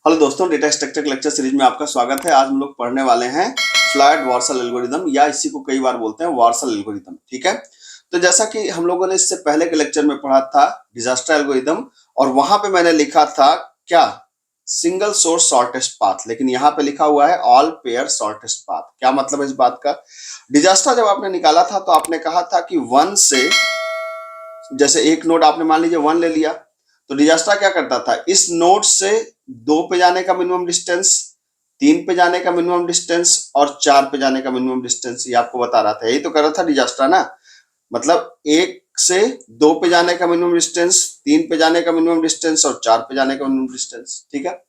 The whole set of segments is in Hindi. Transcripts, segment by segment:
हेलो दोस्तों, डेटा स्ट्रक्चर लेक्चर सीरीज में आपका स्वागत है। आज हम लोग पढ़ने वाले हैं फ्लैट वार्सल एल्गोरिदम, या इसी को कई बार बोलते हैं वार्सल एल्गोरिदम। ठीक है, तो जैसा कि हम लोगों ने इससे पहले के लेक्चर में पढ़ा था डिजास्टर एल्गोरिदम, और वहां पे मैंने लिखा था क्या, सिंगल सोर्स शॉर्टेस्ट पाथ, लेकिन यहाँ पे लिखा हुआ है ऑल पेयर शॉर्टेस्ट पाथ। क्या मतलब है इस बात का? डिजास्टर जब आपने निकाला था तो आपने कहा था कि वन से, जैसे एक नोड आपने मान लीजिए वन ले लिया, तो डिजास्टर क्या करता था, इस नोड से दो पे जाने का मिनिमम डिस्टेंस, तीन पे जाने का मिनिमम डिस्टेंस और चार पे जाने का मिनिमम डिस्टेंस, ये आपको बता रहा था। यही तो कर रहा था डिजास्टर ना, मतलब एक से दो पे जाने का मिनिमम डिस्टेंस, तीन पे जाने का मिनिमम डिस्टेंस और चार पे जाने का मिनिमम डिस्टेंस। ठीक है,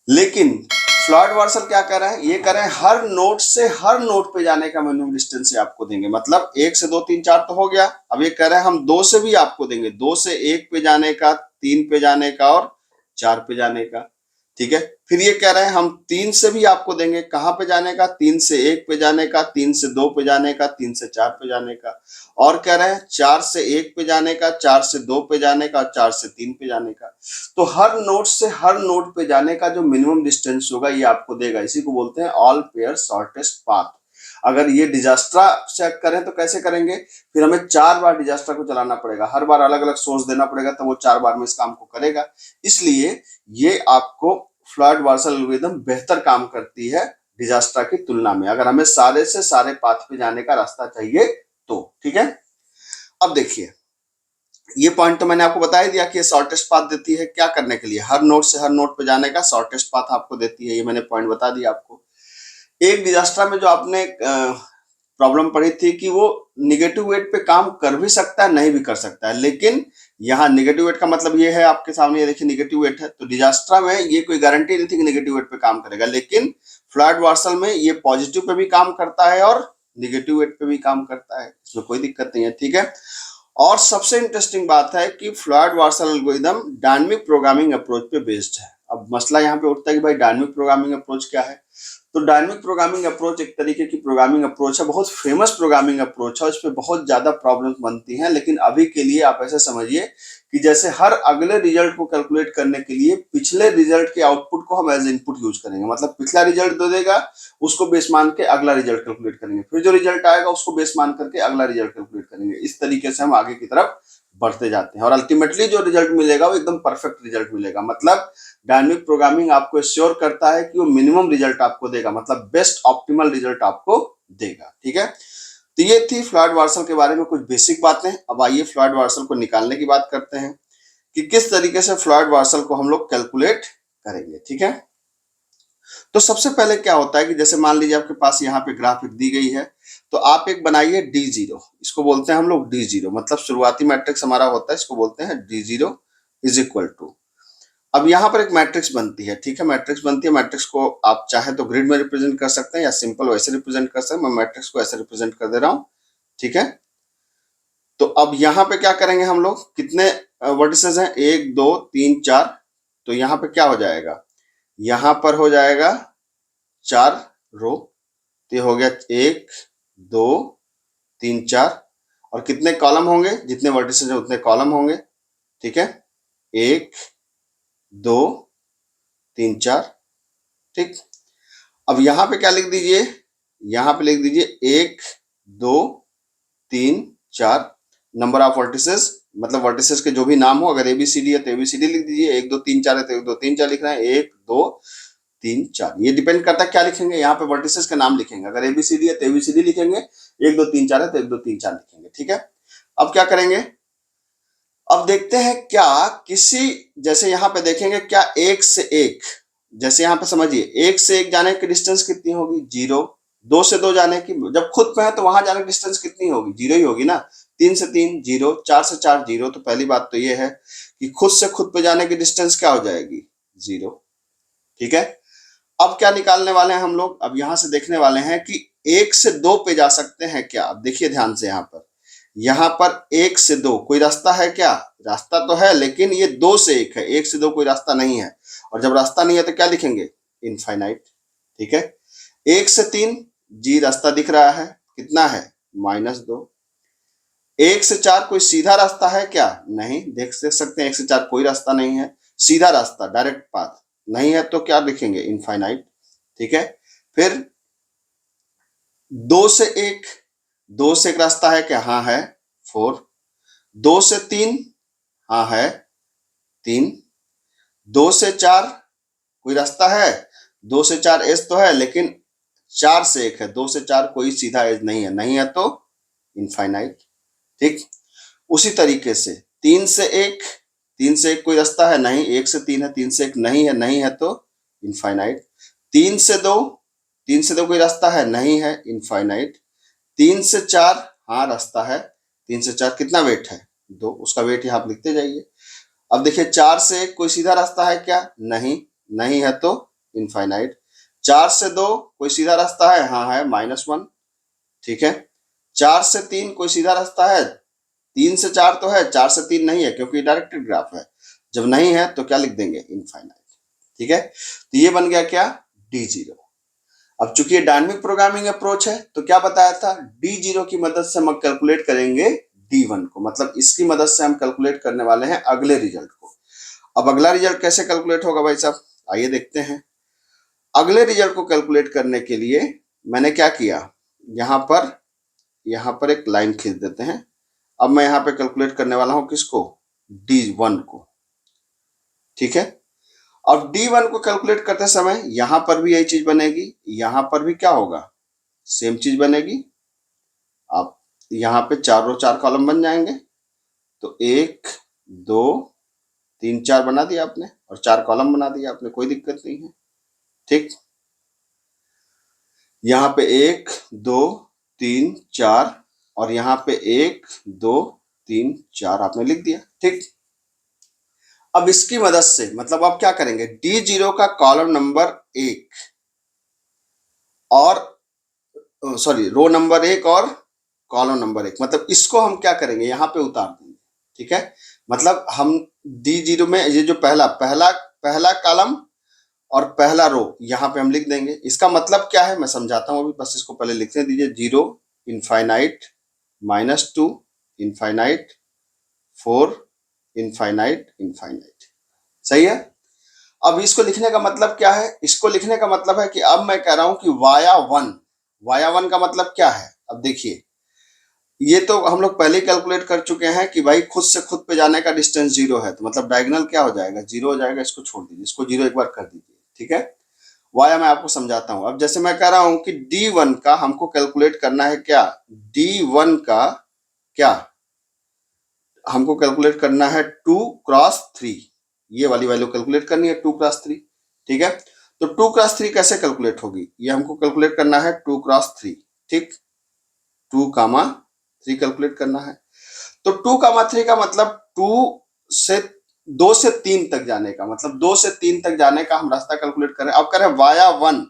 लेकिन फ्लॉयड वार्सल क्या कर रहे हैं, ये कर रहे हैं हर नोड से हर नोड पे जाने का मिनिमम डिस्टेंस से आपको देंगे। मतलब एक से दो तीन चार तो हो गया, अब ये कह रहे हैं हम दो से भी आपको देंगे, दो से एक पे जाने का, तीन पे जाने का और चार पे जाने का। ठीक है, फिर ये कह रहे हैं हम तीन से भी आपको देंगे, कहां पे जाने का, तीन से एक पे जाने का, तीन से दो पे जाने का, तीन से चार पे जाने का, और कह रहे हैं चार से एक पे जाने का, चार से दो पे जाने का, चार से तीन पे जाने का। तो हर नोड से हर नोड पे जाने का जो मिनिमम डिस्टेंस होगा ये आपको देगा। इसी को बोलते हैं ऑल पेयर शॉर्टेस्ट पाथ। अगर ये डिजास्ट्रा चेक करें तो कैसे करेंगे, फिर हमें चार बार डिजास्ट्रा को चलाना पड़ेगा, हर बार अलग अलग सोर्स देना पड़ेगा, तो वो चार बार में इस काम को करेगा। इसलिए ये आपको फ्लॉयड वार्सल एल्गोरिथम बेहतर काम करती है डिजास्ट्रा की तुलना में, अगर हमें सारे से सारे पाथ पे जाने का रास्ता चाहिए तो। ठीक है, अब देखिए, ये पॉइंट तो मैंने आपको बता ही दिया कि ये शॉर्टेस्ट पाथ देती है क्या करने के लिए, हर नोड से हर नोड पे जाने का शॉर्टेस्ट पाथ आपको देती है। ये मैंने पॉइंट बता दिया आपको। एक डिजास्टर में जो आपने प्रॉब्लम पड़ी थी कि वो निगेटिव वेट पे काम कर भी सकता है, नहीं भी कर सकता है, लेकिन यहाँ निगेटिव वेट का मतलब ये है, आपके सामने ये देखिए निगेटिव वेट है, तो डिजास्टर में ये कोई गारंटी नहीं थी कि निगेटिव वेट पे काम करेगा, लेकिन फ्लॉयड वार्सल में ये पॉजिटिव पे भी काम करता है और निगेटिव वेट पे भी काम करता है, इसमें कोई दिक्कत नहीं है। ठीक है, और सबसे इंटरेस्टिंग बात है कि Floyd Warshall algorithm dynamic programming approach पे बेस्ड है। अब मसला यहाँ पे उठता है कि भाई डायनामिक प्रोग्रामिंग अप्रोच क्या है। तो डायनामिक प्रोग्रामिंग अप्रोच एक तरीके की प्रोग्रामिंग अप्रोच है, बहुत फेमस प्रोग्रामिंग अप्रोच है, उस पर बहुत ज्यादा प्रॉब्लम्स बनती हैं, लेकिन अभी के लिए आप ऐसे समझिए कि जैसे हर अगले रिजल्ट को कैलकुलेट करने के लिए पिछले रिजल्ट के आउटपुट को हम एज इनपुट यूज करेंगे। मतलब पिछला रिजल्ट दे देगा, उसको बेस मान के अगला रिजल्ट कैलकुलेट करेंगे, फिर जो रिजल्ट आएगा उसको बेस मान करके अगला रिजल्ट कैलकुलेट करेंगे। इस तरीके से हम आगे की तरफ बढ़ते जाते हैं और अल्टीमेटली जो रिजल्ट मिलेगा वो एकदम परफेक्ट रिजल्ट मिलेगा। मतलब डायनामिक प्रोग्रामिंग आपको एश्योर करता है कि वो मिनिमम रिजल्ट आपको देगा, मतलब बेस्ट ऑप्टिमल रिजल्ट आपको देगा। ठीक है, तो ये थी फ्लॉयड वार्सल के बारे में कुछ बेसिक बातें। अब आइए फ्लॉयड वार्सल को निकालने की बात करते हैं कि किस तरीके से फ्लॉयड वार्सल को हम लोग कैलकुलेट करेंगे। ठीक है, तो सबसे पहले क्या होता है कि जैसे मान लीजिए आपके पास यहाँ पे ग्राफिक दी गई है, तो आप एक बनाइए D0, इसको बोलते हैं हम लोग D0, मतलब शुरुआती मैट्रिक्स हमारा होता है, इसको बोलते हैं D0 इज इक्वल टू। अब यहाँ पर एक मैट्रिक्स बनती है। ठीक है, मैट्रिक्स बनती है, मैट्रिक्स को आप चाहे तो ग्रिड में रिप्रेजेंट कर सकते हैं या सिंपल वैसे रिप्रेजेंट कर सकते हैं। मैं मैट्रिक्स को ऐसे रिप्रेजेंट कर दे रहा हूँ। ठीक है, तो अब यहाँ पे क्या करेंगे हम लोग, कितने वर्टिसेस हैं, एक दो तीन चार, तो यहाँ पे क्या हो जाएगा, यहाँ पर हो जाएगा चार रो, तो ये हो गया एक दो तीन चार, और कितने कॉलम होंगे, जितने वर्टिसेस हैं उतने कॉलम होंगे। ठीक है, एक दो तीन चार। ठीक, अब यहां पे क्या लिख दीजिए, यहां पे लिख दीजिए एक दो तीन चार, नंबर ऑफ वर्टिसेस, मतलब वर्टिसेस के जो भी नाम हो, अगर एबीसीडी है तो एबीसीडी लिख दीजिए, एक दो तीन चार है तो एक दो तीन चार लिख रहे हैं, एक दो तीन चार। ये डिपेंड करता है क्या लिखेंगे, यहाँ पे वर्टिसेस के नाम लिखेंगे, अगर एबीसीडी है तो एबीसीडी लिखेंगे, एक दो तीन चार है तो एक दो तीन चार लिखेंगे। ठीक है, अब क्या करेंगे, अब देखते हैं क्या किसी, जैसे यहाँ पे देखेंगे क्या एक से एक, जैसे यहाँ पे समझिए एक से एक जाने की डिस्टेंस कितनी होगी, जीरो। दो से दो जाने की, जब खुद पे है तो वहां जाने की डिस्टेंस कितनी होगी, जीरो ही होगी ना। तीन से तीन जीरो, चार से चार जीरो, तो पहली बात तो ये है कि खुद से खुद पे जाने की डिस्टेंस क्या हो जाएगी, जीरो। ठीक है, अब क्या निकालने वाले हैं हम लोग, अब यहां से देखने वाले हैं कि एक से दो पे जा सकते हैं क्या। अब देखिए ध्यान से, यहाँ पर एक से दो कोई रास्ता है क्या, रास्ता तो है, लेकिन ये दो से एक है, एक से दो कोई रास्ता नहीं है, और जब रास्ता नहीं है तो क्या लिखेंगे, इनफाइनाइट। ठीक है, एक से तीन, जी रास्ता दिख रहा है, कितना है, -2। एक से चार कोई सीधा रास्ता है क्या, नहीं, देख सकते हैं एक से चार कोई रास्ता नहीं है, सीधा रास्ता डायरेक्ट पाथ, नहीं है तो क्या लिखेंगे, इनफाइनाइट। ठीक है, फिर 2 से 1, 2 से 1 रास्ता है क्या, हाँ है, 4। 2 से 3, हाँ है, 3। 2 से 4 कोई रास्ता है, 2 से 4 एज तो है, लेकिन 4 से 1 है, 2 से 4 कोई सीधा एज नहीं है, नहीं है तो इनफाइनाइट। ठीक, उसी तरीके से 3 से 1, 3 से 1 कोई रास्ता है नहीं, 1 से 3 है, 3 से 1 नहीं है, नहीं है तो इनफाइनाइट। 3 से 2, 3 से 2 कोई रास्ता है नहीं है, इनफाइनाइट। 3 से 4, हाँ रास्ता है, 3 से 4 कितना वेट है, 2, उसका वेट यहाँ आप लिखते जाइए। अब देखिए 4 से 1 कोई सीधा रास्ता है क्या, नहीं, नहीं है तो इनफाइनाइट। 4 से 2 कोई सीधा रास्ता है, हाँ है, -1। ठीक है, 4 से 3 कोई सीधा रास्ता है, 3 से 4 तो है, 4 से 3 नहीं है क्योंकि डायरेक्टेड ग्राफ है, जब नहीं है तो क्या लिख देंगे, इनफाइनाइट। ठीक है, तो ये बन गया क्या, D0। अब चूंकि ये डायनेमिक प्रोग्रामिंग अप्रोच है तो क्या बताया था, D0 की मदद से हम कैलकुलेट करेंगे D1 को, मतलब इसकी मदद से हम कैलकुलेट करने वाले हैं अगले रिजल्ट को। अब अगला रिजल्ट कैसे कैलकुलेट होगा भाई साहब, आइए देखते हैं। अगले रिजल्ट को कैलकुलेट करने के लिए मैंने क्या किया, यहाँ पर एक लाइन खींच देते हैं। अब मैं यहाँ पे कैलकुलेट करने वाला हूं किसको, D1 को। ठीक है, अब D1 को कैलकुलेट करते समय यहां पर भी यही चीज बनेगी, यहां पर भी क्या होगा, सेम चीज बनेगी। आप यहाँ पे 4 रो 4 कॉलम बन जाएंगे, तो 1 2 3 4 बना दिया आपने और 4 कॉलम बना दिया आपने, कोई दिक्कत नहीं है। ठीक, यहाँ पे 1 2 3 4 और यहाँ पे 1 2 3 4 आपने लिख दिया। ठीक, अब इसकी मदद से मतलब आप क्या करेंगे, D0 का कॉलम नंबर 1 और सॉरी रो नंबर 1 और कॉलम नंबर 1, मतलब इसको हम क्या करेंगे, यहाँ पे उतार देंगे। ठीक है, मतलब हम D0 में ये जो पहला पहला पहला कॉलम और पहला रो यहाँ पे हम लिख देंगे। इसका मतलब क्या है मैं समझाता हूँ अभी, बस इसको पहले लिखने दीजिए। 0 इनफाइनाइट, -2 इनफाइनाइट, 4 इनफाइनाइट इनफाइनाइट। सही है। अब इसको लिखने का मतलब क्या है, इसको लिखने का मतलब है कि अब मैं कह रहा हूं कि वाया वन का मतलब क्या है। अब देखिए ये तो हम लोग पहले ही कैलकुलेट कर चुके हैं कि भाई खुद से खुद पे जाने का डिस्टेंस 0 है, तो मतलब डायगोनल क्या हो जाएगा, 0 हो जाएगा। इसको छोड़ दीजिए, इसको 0 एक बार कर दीजिए। ठीक है, वाया मैं आपको समझाता हूं। अब जैसे मैं कह रहा हूं कि D1 का हमको कैलकुलेट करना है क्या, D1 का क्या हमको कैलकुलेट करना है 2 क्रॉस 3, ये वाली वैल्यू कैलकुलेट करनी है 2 क्रॉस 3। ठीक है, तो 2 क्रॉस 3 कैसे कैलकुलेट होगी, ये हमको कैलकुलेट करना है 2 क्रॉस 3। ठीक, 2,3 कैलकुलेट करना है। तो 2,3 का मतलब 2 से 3 तक जाने का, मतलब 2 से 3 तक जाने का हम रास्ता कैलकुलेट कर रहे हैं। अब करें वाया 1,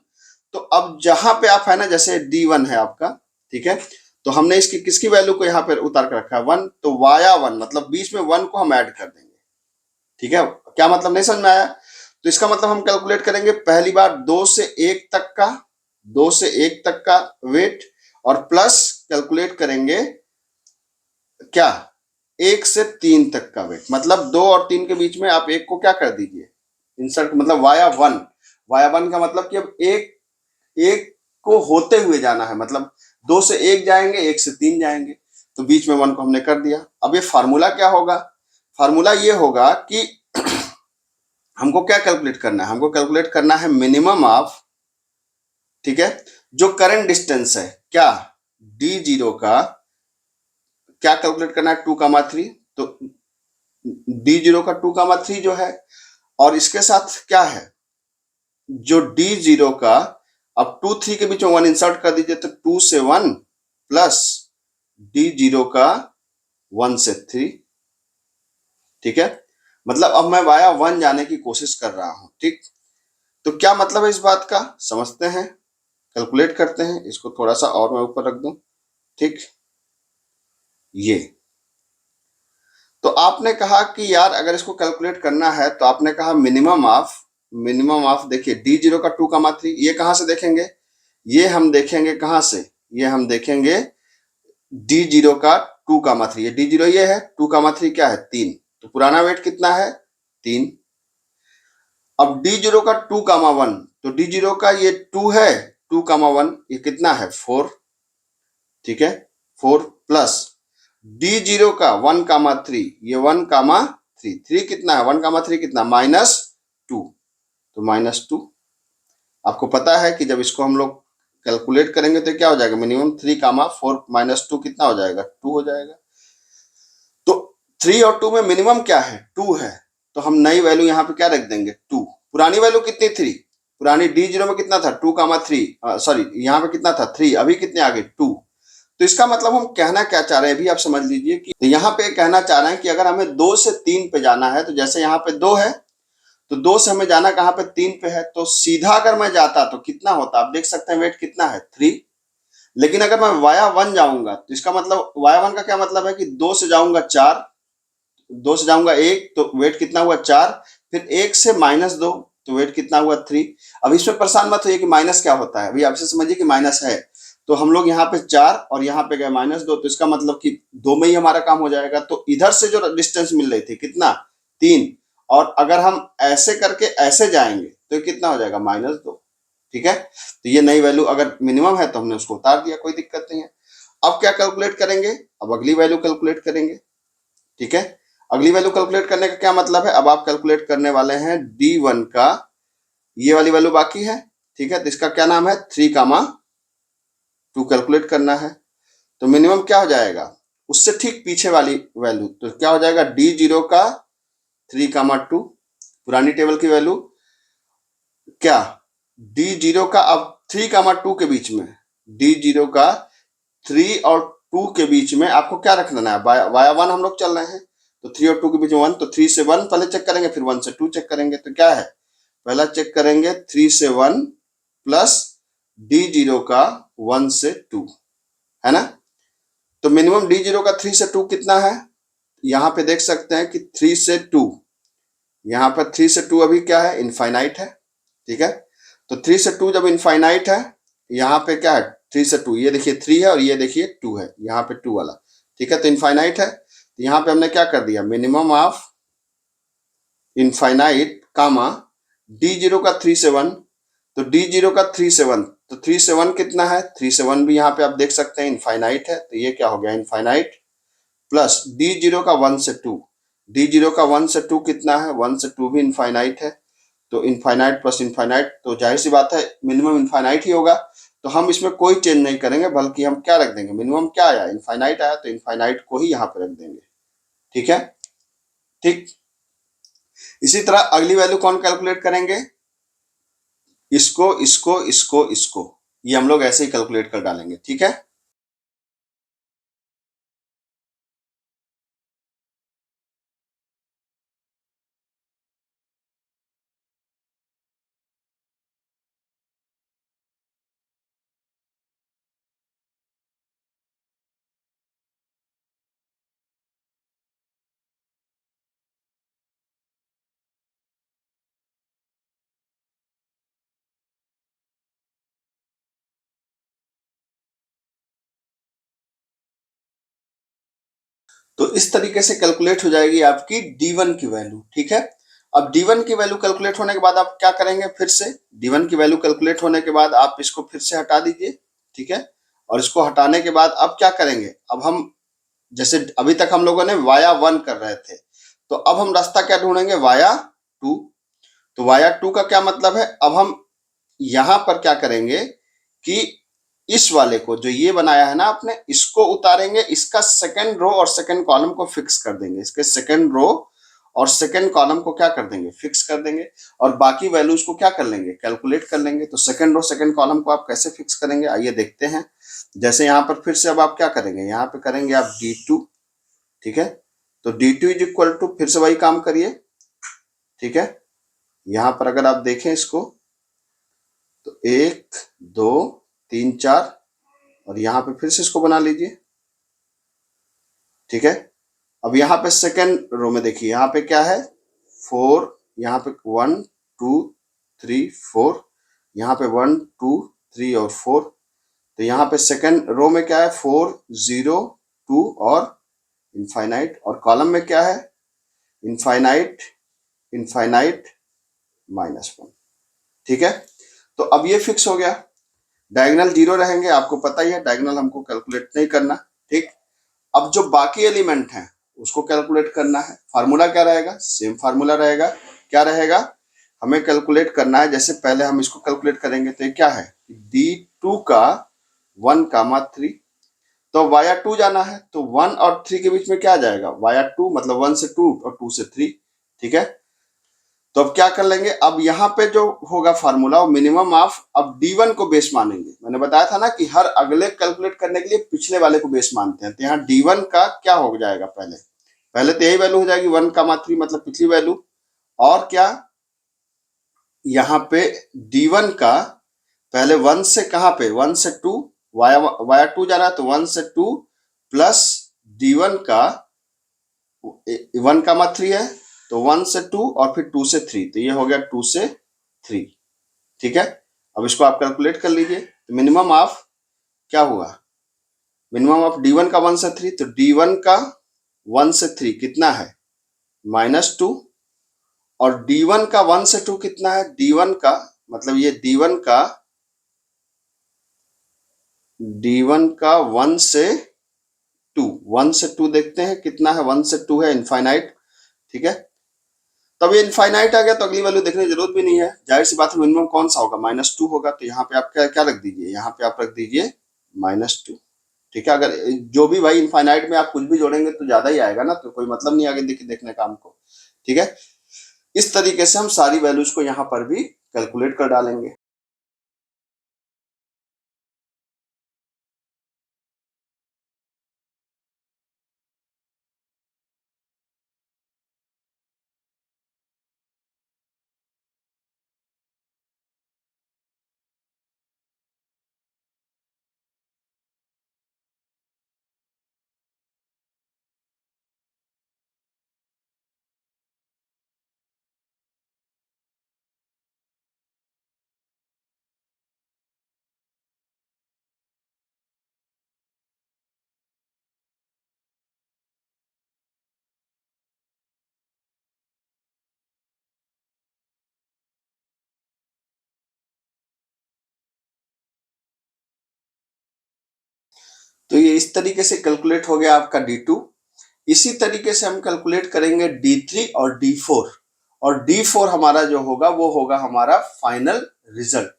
तो अब जहां पे आप है ना, जैसे D1 है आपका, ठीक है, तो हमने इसकी किसकी वैल्यू को यहाँ पे उतार कर रखा है 1, तो वाया 1 मतलब बीच में 1 को हम ऐड कर देंगे। ठीक है, क्या मतलब नहीं समझ में आया, तो इसका मतलब हम कैलकुलेट करेंगे पहली बार 2 से 1 तक का, 2 से 1 तक का वेट, और प्लस कैलकुलेट करेंगे क्या 1 से 3 तक का वेट, मतलब 2 और 3 के बीच में आप 1 को क्या कर दीजिए, इंसर्ट, मतलब वाया 1। वाया 1 का मतलब कि अब एक को होते हुए जाना है, मतलब 2 से 1 जाएंगे, 1 से 3 जाएंगे, तो बीच में 1 को हमने कर दिया। अब ये फार्मूला क्या होगा, फार्मूला ये होगा कि हमको क्या कैलकुलेट करना है, हमको कैलकुलेट करना है मिनिमम ऑफ, ठीक है, जो करंट डिस्टेंस है क्या D0 का, क्या कैलकुलेट करना है 2,3, तो D0 का 2,3 जो है, और इसके साथ क्या है जो D0 का, अब 2 3 के बीच में 1 इंसर्ट कर दीजिए, तो 2 से 1 प्लस D0 का 1 से 3। ठीक है, मतलब अब मैं वाया 1 जाने की कोशिश कर रहा हूं। ठीक, तो क्या मतलब है इस बात का, समझते हैं, कैलकुलेट करते हैं। इसको थोड़ा सा और मैं ऊपर रख दूं। ठीक, ये तो आपने कहा कि यार अगर इसको कैलकुलेट करना है तो आपने कहा मिनिमम ऑफ देखिए D0 का 2,3, ये कहां से देखेंगे, ये हम देखेंगे कहां से, ये हम देखेंगे D0 का 2,3, ये D0 ये है, 2,3 क्या है 3, तो पुराना वेट कितना है 3। अब D0 का 2,1, तो D0 का ये 2 है, 2,1 ये कितना है 4, ठीक है 4 प्लस D0 का 1,3, ये 1,3, 3 कितना है 1,3 कितना -2, तो -2। आपको पता है कि जब इसको हम लोग कैलकुलेट करेंगे तो क्या हो जाएगा, मिनिमम 3,4 -2 कितना हो जाएगा 2 हो जाएगा। तो 3 और 2 में मिनिमम क्या है 2 है, तो हम नई वैल्यू यहाँ पे क्या रख देंगे 2। पुरानी वैल्यू कितनी 3, पुरानी D0 में कितना था 2,3, सॉरी यहाँ पे कितना था 3, अभी कितने आगे 2। तो इसका मतलब हम कहना क्या चाह रहे हैं अभी आप समझ लीजिए कि तो यहाँ पे कहना चाह रहे हैं कि अगर हमें 2 से 3 पे जाना है, तो जैसे यहाँ पे 2 है तो 2 से हमें जाना कहाँ पे 3 पे है, तो सीधा अगर मैं जाता तो कितना होता, आप देख सकते हैं वेट कितना है 3। लेकिन अगर मैं वाया 1 जाऊंगा तो इसका मतलब वाया 1 का क्या मतलब है कि 2 से जाऊंगा 4, 2 से जाऊंगा 1 तो वेट कितना हुआ 4, फिर 1 से -2 तो वेट कितना हुआ 3। अब इसमें परेशान मत होइए कि माइनस क्या होता है, अभी आपसे समझिए कि माइनस है, तो हम लोग यहाँ पे 4 और यहाँ पे गए -2, तो इसका मतलब कि 2 में ही हमारा काम हो जाएगा। तो इधर से जो डिस्टेंस मिल रही थी कितना 3, और अगर हम ऐसे करके ऐसे जाएंगे तो कितना हो जाएगा -2, ठीक है। तो ये नई वैल्यू अगर मिनिमम है तो हमने उसको उतार दिया, कोई दिक्कत नहीं है। अब क्या कैलकुलेट करेंगे, अब अगली वैल्यू कैलकुलेट करेंगे, ठीक है। अगली वैल्यू कैलकुलेट करने का क्या मतलब है, अब आप कैलकुलेट करने वाले हैं D1 का, ये वाली वैल्यू बाकी है, ठीक है। तो इसका क्या नाम है 3,2 कैलकुलेट करना है। तो मिनिमम क्या हो जाएगा, उससे ठीक पीछे वाली वैल्यू, तो क्या हो जाएगा D0 का 3,2, पुरानी टेबल की वैल्यू क्या D0 का, अब 3,2 के बीच में, D0 का 3 और 2 के बीच में आपको क्या रखना है, वाया 1 हम लोग चल रहे हैं, तो 3 और 2 के बीच में 1, तो 3 से 1 पहले चेक करेंगे, फिर 1 से 2 चेक करेंगे। तो क्या है, पहला चेक करेंगे 3 से 1 प्लस D0 का 1 से 2, है ना। तो मिनिमम D0 का 3 से 2 कितना है, यहाँ पे देख सकते हैं कि 3 से 2, यहाँ पर 3 से 2 अभी क्या है इनफाइनाइट है, ठीक है। तो 3 से 2 जब इनफाइनाइट है, यहाँ पे क्या है 3 से 2, ये देखिए 3 है और ये देखिए 2 है, यहाँ पे 2 वाला, ठीक है। तो इनफाइनाइट है, तो यहाँ पे हमने क्या कर दिया minimum of infinite comma D0 का 3 से 1, तो D0 का 3 से 1, तो 3 से 1 कितना है, 3 से 1 भी यहाँ पे आप देख सकते हैं इनफाइनाइट है, तो ये क्या हो गया इनफाइनाइट प्लस D0 का 1 से 2, D0 का 1 से 2 कितना है 1 से 2 भी इनफाइनाइट है, तो इनफाइनाइट प्लस इनफाइनाइट, तो जाहिर सी बात है मिनिमम इनफाइनाइट ही होगा। तो हम इसमें कोई चेंज नहीं करेंगे, बल्कि हम क्या रख देंगे, मिनिमम क्या आया इनफाइनाइट आया, तो इनफाइनाइट को ही यहाँ पे रख देंगे, ठीक है। ठीक, इसी तरह अगली वैल्यू कौन कैलकुलेट करेंगे, इसको इसको इसको इसको, ये हम लोग ऐसे ही कैलकुलेट कर डालेंगे, ठीक है। तो इस तरीके से कैलकुलेट हो जाएगी आपकी D1 की वैल्यू, ठीक है। अब D1 की वैल्यू कैलकुलेट होने के बाद आप क्या करेंगे, फिर से D1 की वैल्यू कैलकुलेट होने के बाद आप इसको फिर से हटा दीजिए, ठीक है। और इसको हटाने के बाद अब क्या करेंगे, अब हम जैसे अभी तक हम लोगों ने वाया 1 कर रहे थे, तो अब हम रास्ता क्या ढूंढेंगे वाया 2। तो वाया 2 का क्या मतलब है, अब हम यहां पर क्या करेंगे कि इस वाले को जो ये बनाया है ना आपने, इसको उतारेंगे, इसका सेकंड रो और सेकंड कॉलम को फिक्स कर देंगे, इसके सेकंड रो और सेकंड कॉलम को क्या कर देंगे फिक्स कर देंगे, और बाकी वैल्यूज को क्या कर लेंगे कैलकुलेट कर लेंगे। तो सेकंड रो सेकंड कॉलम को आप कैसे फिक्स करेंगे आइए देखते हैं। जैसे यहाँ पर फिर से अब आप क्या करेंगे, यहाँ पे करेंगे आप D2, ठीक है। तो D2 इज इक्वल टू फिर से वही काम करिए, ठीक है। यहाँ पर अगर आप देखें इसको तो 1 2 3 4, और यहाँ पे फिर से इसको बना लीजिए, ठीक है। अब यहाँ पे सेकेंड रो में देखिए यहाँ पे क्या है 4, यहाँ पे 1 2 3 4, यहाँ पे 1 2 3 और 4, तो यहाँ पे सेकेंड रो में क्या है 4 0 2 और इनफाइनाइट, और कॉलम में क्या है इनफाइनाइट इनफाइनाइट -1। ठीक है, तो अब ये फिक्स हो गया। डायगोनल 0 रहेंगे, आपको पता ही है डायगोनल हमको कैलकुलेट नहीं करना। ठीक, अब जो बाकी एलिमेंट हैं उसको कैलकुलेट करना है। फार्मूला क्या रहेगा? सेम फार्मूला रहेगा। क्या रहेगा? हमें कैलकुलेट करना है। जैसे पहले हम इसको कैलकुलेट करेंगे तो ये क्या है, D2 का 1,3। तो वाया 2 जाना है, तो 1 और 3 के बीच में क्या जाएगा? वाया 2, मतलब 1 से 2 और 2 से 3। ठीक है, तो अब क्या कर लेंगे, अब यहाँ पे जो होगा फार्मूला वो मिनिमम ऑफ, अब D1 को बेस मानेंगे। मैंने बताया था ना कि हर अगले कैलकुलेट करने के लिए पिछले वाले को बेस मानते हैं। तो यहाँ D1 का क्या हो जाएगा, पहले पहले तो यही वैल्यू हो जाएगी 1,3, मतलब पिछली वैल्यू। और क्या, यहाँ पे D1 का पहले 1 से कहाँ पे, 1 से 2, वाया वाया 2 जा रहा है, तो 1 से 2 प्लस D1 का 1,3 है, तो 1 से 2 और फिर 2 से 3, तो ये हो गया 2 से 3। ठीक है, अब इसको आप कैलकुलेट कर लीजिए। तो मिनिमम ऑफ क्या हुआ, मिनिमम ऑफ D1 का 1 से 3, तो D1 का 1 से 3 कितना है, -2। और D1 का 1 से 2 कितना है, D1 का मतलब ये D1 का 1 से 2, 1 से 2 देखते हैं कितना है, 1 से 2 है इनफाइनाइट। ठीक है, तब ये इनफाइनाइट आ गया तो अगली वैल्यू देखने की जरूरत भी नहीं है। जाहिर सी बात है मिनिमम कौन सा होगा, -2 होगा। तो यहाँ पे आप क्या क्या रख दीजिए, यहाँ पे आप रख दीजिए -2। ठीक है, अगर जो भी भाई इनफाइनाइट में आप कुछ भी जोड़ेंगे तो ज्यादा ही आएगा ना, तो कोई मतलब नहीं आगे देखने का हमको। ठीक है, इस तरीके से हम सारी वैल्यूज को यहाँ पर भी कैलकुलेट कर डालेंगे। तो ये इस तरीके से कैलकुलेट हो गया आपका D2। इसी तरीके से हम कैलकुलेट करेंगे D3 और D4, और D4 हमारा जो होगा वो होगा हमारा फाइनल रिजल्ट।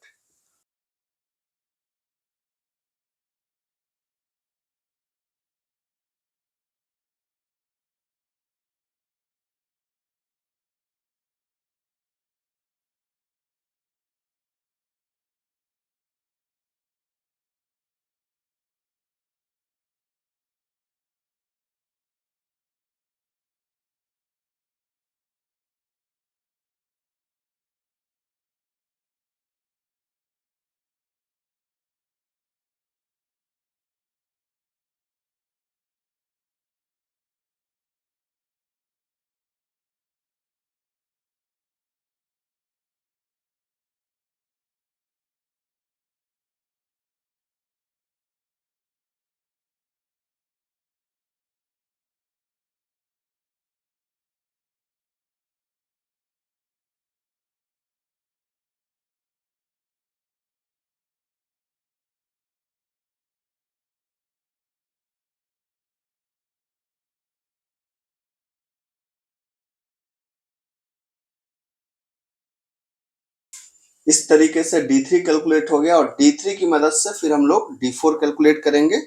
इस तरीके से D3 कैलकुलेट हो गया, और D3 की मदद से फिर हम लोग D4 कैलकुलेट करेंगे।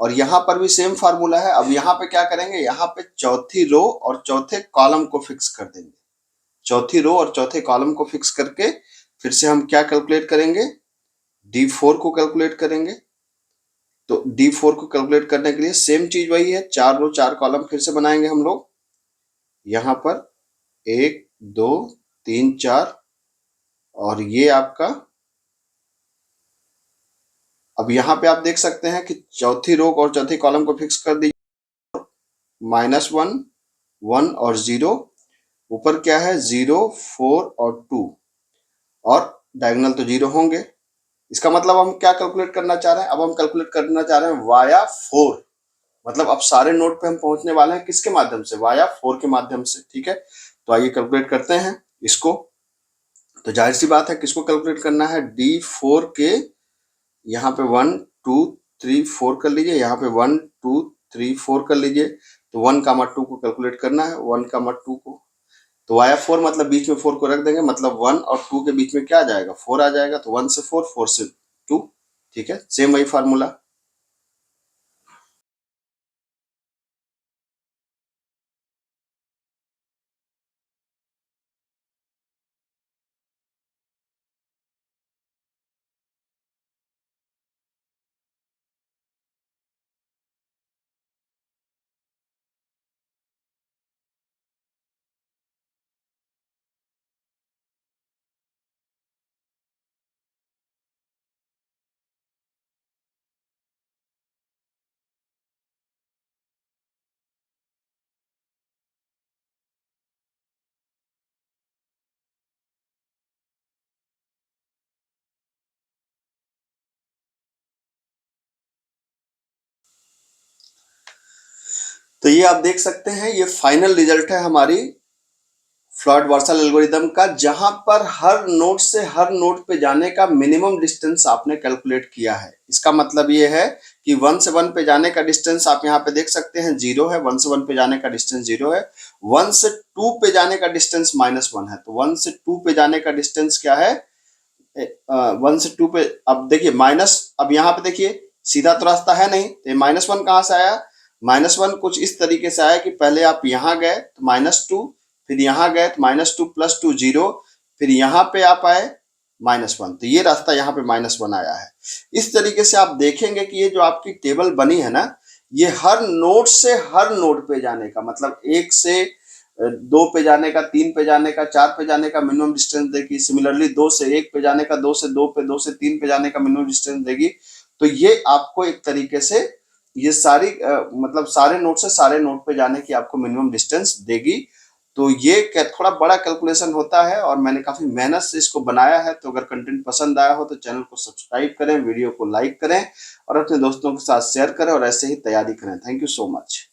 और यहाँ पर भी सेम फार्मूला है। अब यहाँ पे क्या करेंगे, यहाँ पे चौथी रो और चौथे कॉलम को फिक्स कर देंगे। चौथी रो और चौथे कॉलम को फिक्स करके फिर से हम क्या कैलकुलेट करेंगे, D4 को कैलकुलेट करेंगे। तो D4 को कैलकुलेट करने के लिए सेम चीज वही है, 4 रो 4 कॉलम फिर से बनाएंगे हम लोग। यहाँ पर 1 2 3 4, और ये आपका, अब यहाँ पे आप देख सकते हैं कि चौथी रो और चौथी कॉलम को फिक्स कर दीजिए। -1 1 और 0, ऊपर क्या है 0 4 और 2, और डायगोनल तो 0 होंगे। इसका मतलब हम क्या कैलकुलेट करना चाह रहे हैं, अब हम कैलकुलेट करना चाह रहे हैं वाया 4। मतलब अब सारे नोट पे हम पहुंचने वाले हैं किसके माध्यम से, वाया 4 के माध्यम से। ठीक है, तो आइए कैलकुलेट करते हैं इसको। तो जाहिर सी बात है किसको कैलकुलेट करना है, D4 के यहाँ पे 1 2 3 4 कर लीजिए, यहाँ पे 1 2 3 4 कर लीजिए। तो 1 कामा 2 को कैलकुलेट करना है, 1 कामा 2 को। तो आया 4 मतलब बीच में 4 को रख देंगे, मतलब 1 और 2 के बीच में क्या आ जाएगा, 4 आ जाएगा। तो 1 से 4, 4 से 2, ठीक है, सेम वही फार्मूला। तो ये आप देख सकते हैं, ये फाइनल रिजल्ट है हमारी फ्लॉयड वार्सल एल्गोरिदम का, जहां पर हर नोड से हर नोड पे जाने का मिनिमम डिस्टेंस आपने कैलकुलेट किया है। इसका मतलब ये है कि 1 से 1 पे जाने का डिस्टेंस आप यहाँ पे देख सकते हैं 0 है, 1 से 1 पे जाने का डिस्टेंस 0 है। 1 से 2 पे जाने का डिस्टेंस -1 है। तो 1 से 2 पे जाने का डिस्टेंस क्या है, 1 से 2 पे। अब देखिए माइनस, अब यहाँ पे देखिए सीधा तो रास्ता है नहीं, तो -1 कहाँ से आया, -1 कुछ इस तरीके से आया कि पहले आप यहाँ गए तो -2, फिर यहाँ गए तो -2 + 2 0, फिर यहाँ पे आप आए -1, तो ये रास्ता यहाँ पे -1 आया है। इस तरीके से आप देखेंगे कि ये जो आपकी टेबल बनी है ना, ये हर नोड से हर नोड पे जाने का, मतलब 1 से 2 पे जाने का, 3 पे जाने का, 4 पे जाने का मिनिमम डिस्टेंस देगी। सिमिलरली 2 से 1 पे जाने का, 2 से 2 पे, 2 से 3 पे जाने का मिनिमम डिस्टेंस देगी। तो ये आपको एक तरीके से ये सारी मतलब सारे नोड से सारे नोड पे जाने की आपको मिनिमम डिस्टेंस देगी। तो ये थोड़ा बड़ा कैलकुलेशन होता है और मैंने काफी मेहनत से इसको बनाया है। तो अगर कंटेंट पसंद आया हो तो चैनल को सब्सक्राइब करें, वीडियो को लाइक करें और अपने दोस्तों के साथ शेयर करें और ऐसे ही तैयारी करें। Thank you so much.